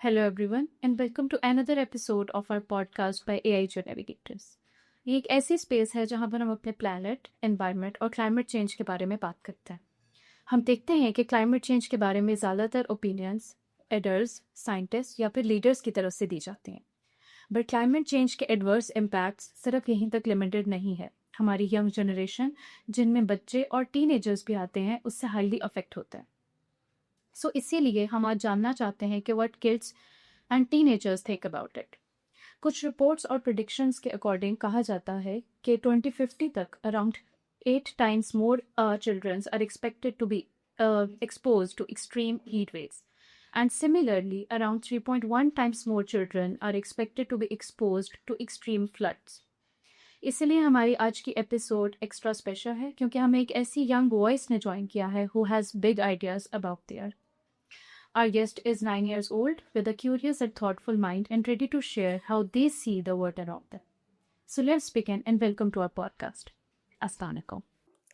Hello, everyone, and welcome to another episode of our podcast by AI जो Navigators. ये एक ऐसी space है जहाँ पर हम अपने प्लैनेट, एनवायरनमेंट और क्लाइमेट चेंज के बारे में बात करते हैं। हम देखते हैं कि क्लाइमेट चेंज के बारे में ज़्यादातर ओपिनियंस एडर्स, साइंटिस्ट या फिर लीडर्स की तरफ से दी जाती हैं। बट क्लाइमेट चेंज के एडवर्स इम्पैक्ट्स सिर्फ यहीं तक लिमिटेड नहीं है। हमारी यंग जनरेशन, जिनमें बच्चे और टीनेजर्स भी आते हैं, उससे हाईली अफेक्ट होता है। सो इसीलिए हम आज जानना चाहते हैं कि what kids and teenagers think about it. कुछ रिपोर्ट्स और प्रिडिक्शंस के अकॉर्डिंग कहा जाता है कि 2050 तक around 8 times more children are expected to be exposed to extreme heat waves. And similarly, around 3.1 times more children are expected to be exposed to extreme floods. इसलिए हमारी आज की एपिसोड एक्स्ट्रा स्पेशल है क्योंकि हमें एक ऐसी यंग वॉइस ने ज्वाइन किया है who has big ideas about their. Our guest is 9 years old with a curious and thoughtful mind and ready to share how they see the world around them. So let's begin and welcome to our podcast. अस्सलाम वालेकुम।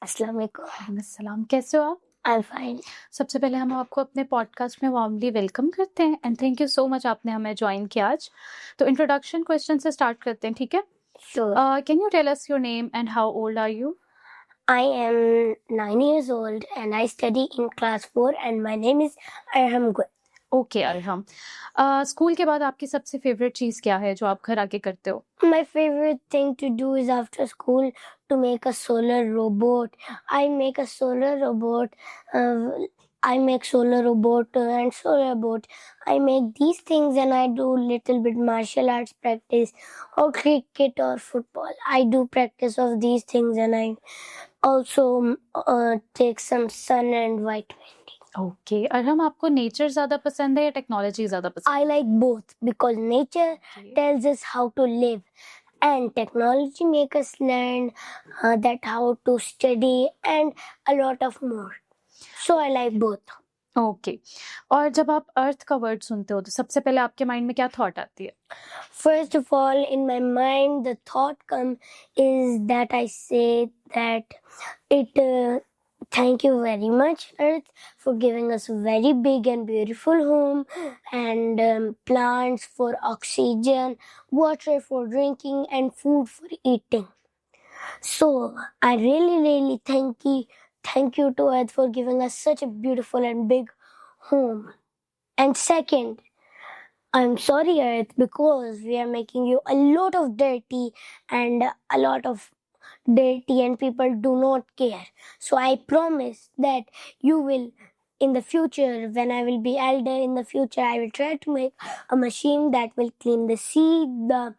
अस्सलाम वालेकुम। अस्सलाम, कैसे हो आप? I am fine. सबसे पहले हम आपको अपने पॉडकास्ट में वार्मली वेलकम करते हैं and thank you so much आपने हमें ज्वाइन किया आज। तो इंट्रोडक्शन क्वेश्चन से स्टार्ट करते हैं, ठीक है? Sure. Can you tell us your name and how old are you? I am 9 years old and I study in class 4 and my name is Arham Gul. Okay Arham, school के बाद आपकी सबसे favourite चीज़ क्या है जो आप घर आके करते हो? My favorite thing to do is after school to make a solar robot. I make a solar robot. I make solar robot and solar boat. I make these things and I do little bit martial arts practice or cricket or football. I do practice of these things and I also take some sun and vitamin D. Okay Arham, आपको nature ज़्यादा पसंद है या technology ज़्यादा पसंद I like both because nature है? tells us how to live and technology make us learn that how to study and a lot of more. So I like both. Okay, और जब आप अर्थ का वर्ड सुनते हो तो सबसे पहले आपके माइंड में क्या थॉट आती है? First of all, in my mind, the thought come is that I say that thank you very much, Earth, for giving us a very big and beautiful home, and plants for oxygen, water for drinking, and food for eating. So I really thank you to Earth for giving us such a beautiful and big home. And second, I'm sorry, Earth, because we are making you a lot of dirty and people do not care. So I promise that you will, in the future, when I will be elder in the future, I will try to make a machine that will clean the sea, the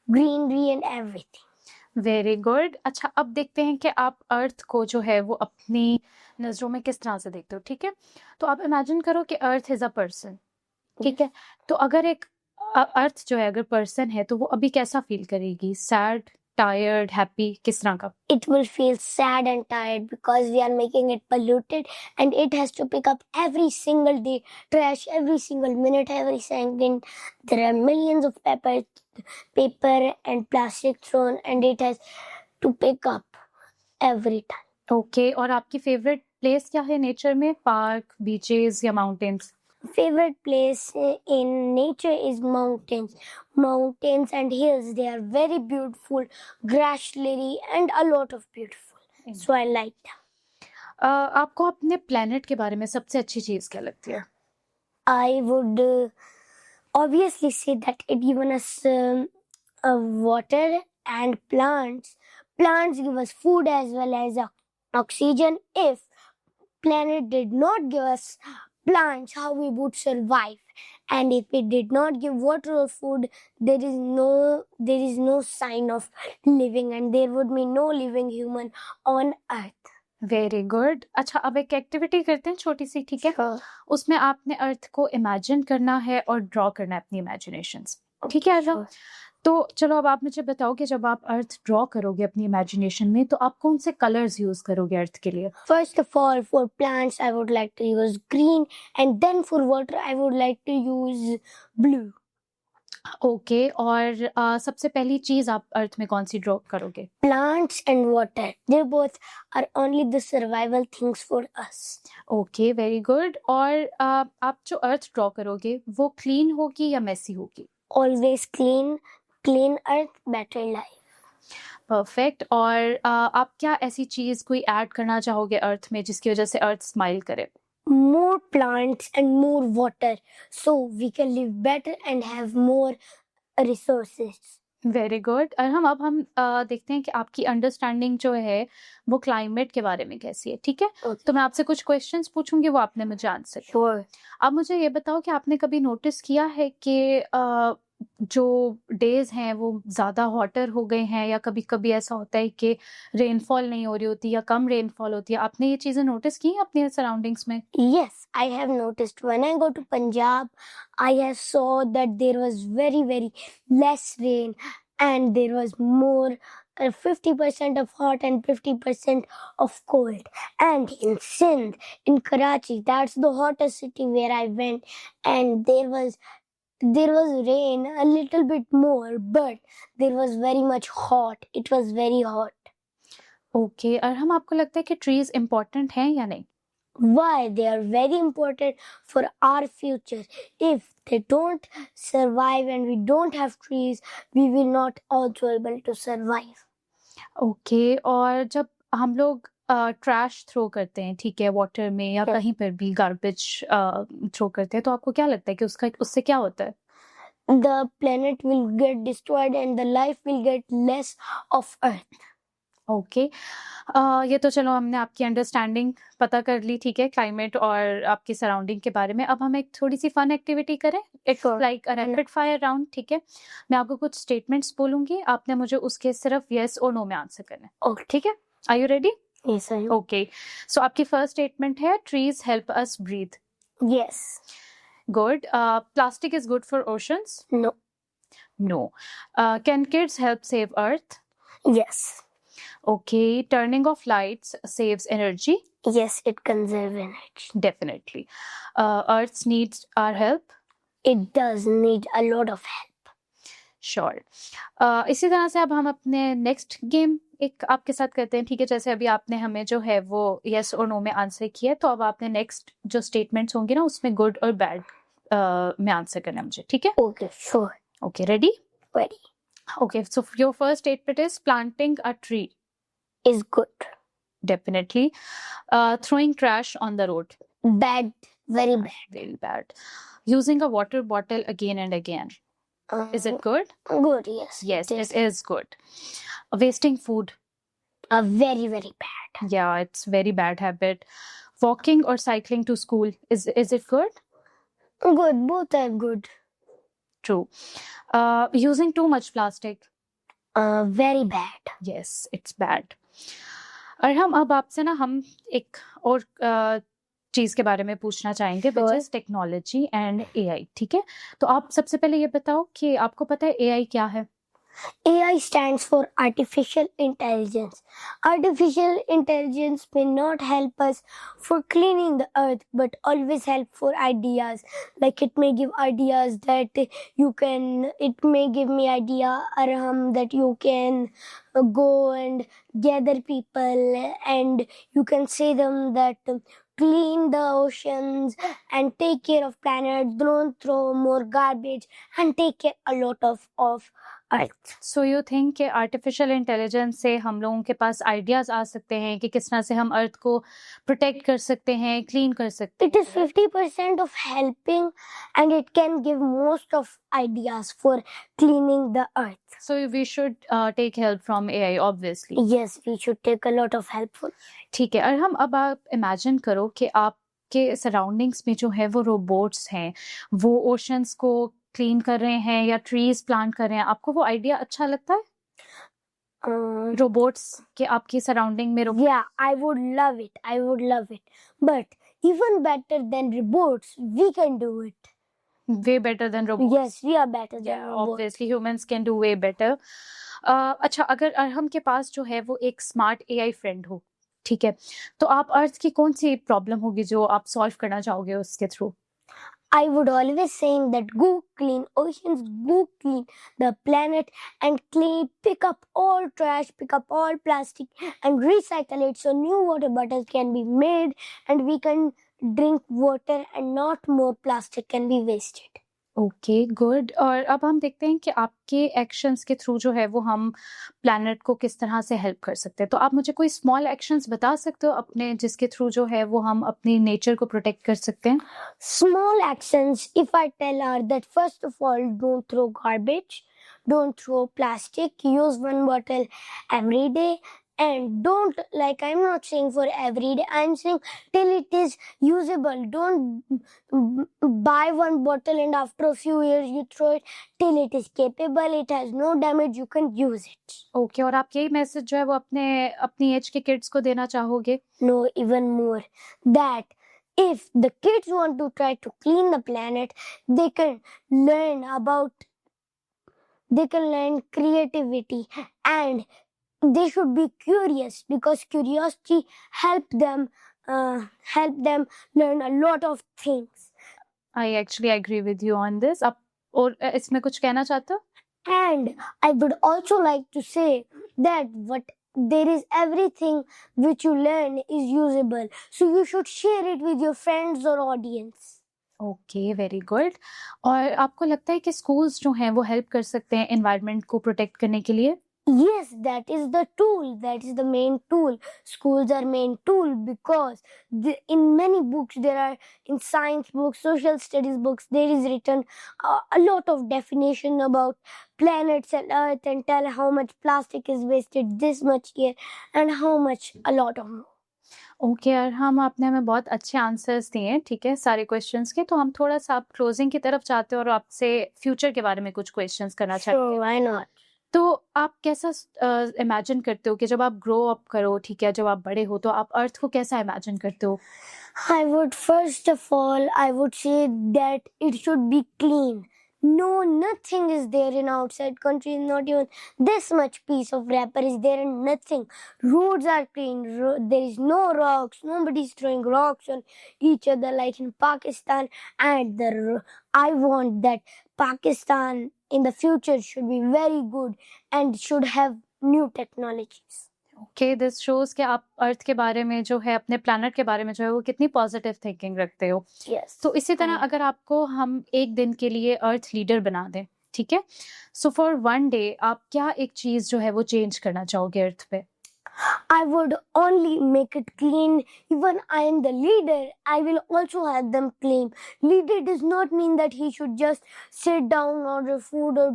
greenery and everything. Very good. अच्छा, अब देखते हैं कि आप अर्थ को जो है वो अपनी नज़रों में किस तरह से देखते हो, ठीक है? तो आप इमेजिन करो कि अर्थ इज़ अ पर्सन, ठीक है? तो अगर एक अर्थ जो है अगर पर्सन है तो वो अभी कैसा फील करेगी? सैड, टायर्ड, हैप्पी, किस तरह का? It will feel sad and tired because we are making it polluted and it has to pick up every single day trash, every single minute, every second. There are millions of paper and plastic thrown and it has to pick up every time. Okay, और आपकी favourite place क्या है nature में? Park, beaches या mountains? Favorite place in nature is mountains. Mountains and hills, they are very beautiful, gracefully and a lot of beautiful. So I like them. आपको अपने planet के बारे में सबसे अच्छी चीज़ क्या लगती है? I would obviously say that it given us water and plants. Plants give us food as well as oxygen. If planet did not give us plants, how we would survive? And if it did not give water or food, there is no sign of living and there would be no living human on earth. Very good. अच्छा, अब एक activity करते हैं छोटी सी, ठीक है? उसमें आपने अर्थ को इमेजिन करना है और ड्रॉ करना है अपनी इमेजिनेशंस, ठीक है अर्थ? तो चलो अब आप मुझे बताओ कि जब आप अर्थ ड्रॉ करोगे अपनी इमेजिनेशन में तो आप कौन से कलर्स यूज करोगे अर्थ के लिए? First of all, for plants, I would like to use green, and then for water, I would like to use blue. Okay, और सबसे पहली चीज आप अर्थ में कौन सी ड्रॉ करोगे? Plants and water, they both are only the survival things for us. Okay, very good. और आप जो अर्थ ड्रॉ करोगे वो क्लीन होगी या मेसी होगी? Always clean earth, better life. Perfect. और आप क्या ऐसी चीज कोई ऐड करना चाहोगे अर्थ में जिसकी वजह से अर्थ स्माइल करे? More plants and more water, so we can live better and have more resources. Very good. और हम देखते हैं कि आपकी अंडरस्टैंडिंग जो है वो क्लाइमेट के बारे में कैसी है, ठीक है? Okay. तो मैं आपसे कुछ क्वेश्चंस पूछूंगी, वो आपने मुझे आंसर। Sure. अब मुझे ये बताओ कि आपने कभी नोटिस किया है कि जो डेज हैं वो ज़्यादा हॉटर हो गए हैं, या कभी कभी ऐसा होता है कि रेनफॉल नहीं हो रही होती या कम रेनफॉल होती है? आपने ये चीज़ें नोटिस की हैं अपने सराउंडिंग्स में? Yes, I have noticed when I go to Punjab, I have saw that there was very less rain and there was more 50% of hot and 50% of cold. And in Sindh, in Karachi, that's the hottest city where I went, and there was rain a little bit more, but there was very much hot. It was very hot. Okay, और आपको लगता है कि trees important हैं या नहीं? Why? They are very important for our future. If they don't survive and we don't have trees, we will not also able to survive. Okay, और जब हम लोग ट्रैश थ्रो करते हैं, ठीक है, वाटर में या Yes. कहीं पर भी गार्बेज थ्रो करते हैं, तो आपको क्या लगता है कि उससे क्या होता है? The planet will get destroyed and the life will get less of Earth. Okay, ये तो चलो हमने आपकी अंडरस्टैंडिंग पता कर ली, ठीक है, क्लाइमेट और आपकी सराउंडिंग के बारे में। अब हम एक थोड़ी सी फन एक्टिविटी करें, it's Sure. Like a rapid fire round, ठीक है? मैं आपको कुछ स्टेटमेंट्स बोलूंगी, आपने मुझे उसके सिर्फ यस और नो में आंसर करना है, Okay. ठीक है? Are you ready? Yes, I am. Okay, so आपकी फर्स्ट स्टेटमेंट है trees help us breathe. Yes. Good. Plastic is good for oceans. No. No. Can kids help save Earth? Yes. Okay, turning off lights saves energy? Yes, it conserves energy. Definitely. Earth needs our help? It does need a lot of help. Sure. इसी तरह से अब हम अपने next game एक आपके साथ करते हैं, ठीक है? जैसे अभी आपने हमें जो है वो यस और नो में आंसर किया, तो अब आपने नेक्स्ट जो स्टेटमेंट्स होंगे ना उसमें गुड और बैड में आंसर करना है मुझे, ठीक है? Okay, sure. Okay, ready? Ready. Okay, so your first statement is planting a tree. Is good. Definitely. throwing trash on the road? Bad. Very bad. Very bad. Using a water bottle again and again? Is it good? Good, yes. Yes, It is. it is good. Wasting food? Very bad. Yeah, it's very bad habit. Walking or cycling to school, is it good? Good, both are good. True. Using too much plastic? Very bad. Yes, it's bad. और हम अब आपसे ना हम एक और चीज के बारे में पूछना चाहेंगे, विच Sure. Is technology and AI, ठीक है? तो आप सबसे पहले ये बताओ कि आपको पता है एआई क्या है? AI stands for artificial intelligence. Artificial intelligence may not help us for cleaning the earth, but always help for ideas. Like it may give ideas that it may give me idea, Arham, that you can go and gather people and you can say them that clean the oceans and take care of planet, don't throw more garbage and take care a lot of earth. So you think कि artificial intelligence से हम लोगों के पास ideas आ सकते हैं कि किस तरह से हम अर्थ को प्रोटेक्ट कर सकते हैं, क्लीन कर सकते It is 50% of helping and it can give most of ideas for cleaning the earth. हैं? So we should take help from AI obviously. Yes, we should take a lot of help for. ठीक है, और हम अब आप imagine करो कि आपके सराउंडिंग्स में जो है वो रोबोट्स हैं, वो ओशंस को क्लीन कर रहे हैं या ट्रीज प्लांट कर रहे हैं, आपको वो आइडिया अच्छा लगता है? रोबोट्स के आपकी सराउंडिंग में Yeah, I would love it. I would love it. But even better than robots, we can do it. Way better than robots? Yes, we are better than robots. Obviously humans can do way better. अच्छा, अगर अरहम के पास जो है वो एक smart AI friend हो, ठीक है, तो आप अर्थ की कौन सी प्रॉब्लम होगी जो आप सॉल्व करना चाहोगे उसके through? I would always saying that go clean oceans, go clean the planet, and clean, pick up all trash, pick up all plastic, and recycle it so new water bottles can be made, and we can drink water, and not more plastic can be wasted. Okay good. और अब हम देखते हैं कि आपके actions के through जो है वो हम प्लैनेट को किस तरह से हेल्प कर सकते हैं। तो आप मुझे कोई स्मॉल एक्शंस बता सकते हो अपने, जिसके थ्रू जो है वो हम अपनी नेचर को प्रोटेक्ट कर सकते हैं? Small actions, if I tell are that first of all, don't throw garbage, don't throw plastic, use one bottle every day, and don't, like, I'm not saying for every day, I'm saying till it is usable. Don't buy one bottle and after a few years you throw it. Till it is capable, it has no damage, you can use it. Okay, और आप यही message जो है वो अपनी as के kids को देना चाहोगे? No, even more, that if the kids want to try to clean the planet, they can learn creativity, and they should be curious, because curiosity help them learn a lot of things. I actually agree with you on this. आप और इसमें कुछ कहना चाहते हो? And I would also like to say that there is everything which you learn is usable, so you should share it with your friends or audience. Okay, very good. और आपको लगता है कि स्कूल्स जो हैं वो हेल्प कर सकते हैं एनवायरनमेंट को प्रोटेक्ट करने के लिए? Yes, that is the tool. That is the main tool. Schools are main tool, because in many books in science books, social studies books, there is written a lot of definition about planets and Earth, and tell how much plastic is wasted this much year and how much a lot of more. Okay यार, आपने हमें बहुत अच्छे answers दिए हैं, ठीक है, सारे क्वेश्चंस के। तो हम थोड़ा सा आप क्लोजिंग की तरफ चाहते हैं और आपसे फ्यूचर के बारे में कुछ क्वेश्चंस करना चाहते हैं। Sure, why not? तो आप कैसा इमेजिन करते हो कि जब आप ग्रो अप करो, ठीक है, जब आप बड़े हो, तो आप अर्थ को कैसा इमेजिन करते हो? I would first of all, I would say that it should be clean. No, nothing is there in outside countries. Not even this much piece of wrapper is there, and nothing. Roads are clean. There is no rocks. Nobody's throwing rocks on each other like in Pakistan. And I want that Pakistan in the future should be very good and should have new technologies. Okay, this shows कि आप अर्थ के बारे में जो है, अपने planet के बारे में जो है वो कितनी पॉजिटिव थिंकिंग रखते हो। Yes. तो इसी तरह अगर आपको हम एक दिन के लिए अर्थ लीडर बना दें, ठीक है, सो फॉर वन डे आप क्या एक चीज जो है वो चेंज करना चाहोगे अर्थ पे? I would only make it clean. Even I am the leader, I will also have them clean. Leader does not mean that he should just sit down, order food, or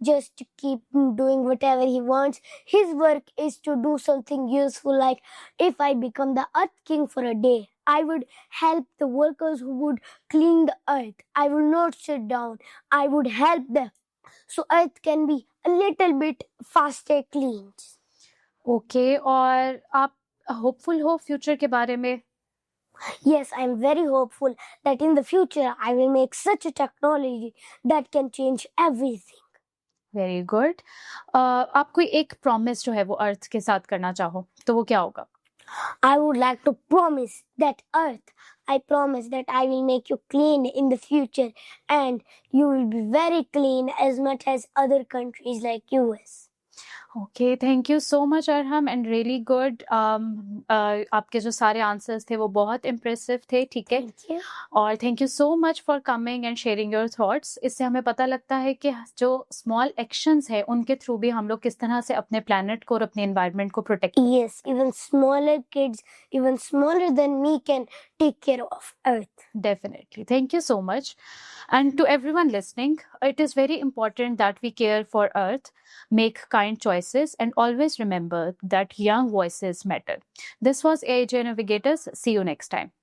just keep doing whatever he wants. His work is to do something useful. Like, if I become the Earth King for a day, I would help the workers who would clean the earth. I will not sit down. I would help them, so earth can be a little bit faster cleaned. Okay, और आप hopeful हो future के बारे में? Yes, I am very hopeful that in the future I will make such a technology that can change everything. Very good. आप कोई एक promise जो है वो अर्थ के साथ करना चाहो तो वो क्या होगा? I would like to promise that Earth, I promise that I will make you clean in the future, and you will be very clean as much as other countries like US. Okay, thank you so much Arham, and really good. आपके जो सारे answers थे वो बहुत impressive थे, ठीक है, Thank you. और thank you so much for coming and sharing your thoughts. इससे हमें पता लगता है कि जो स्मॉल एक्शंस है उनके थ्रू भी हम लोग किस तरह से अपने प्लैनेट को और अपने एनवायरनमेंट को protect. Yes, even smaller kids, even smaller than me, can take care of Earth. Definitely. Thank you so much. And to everyone listening, it is very important that we care for Earth, make kind choices, and always remember that young voices matter. This was AIJ Navigators. See you next time.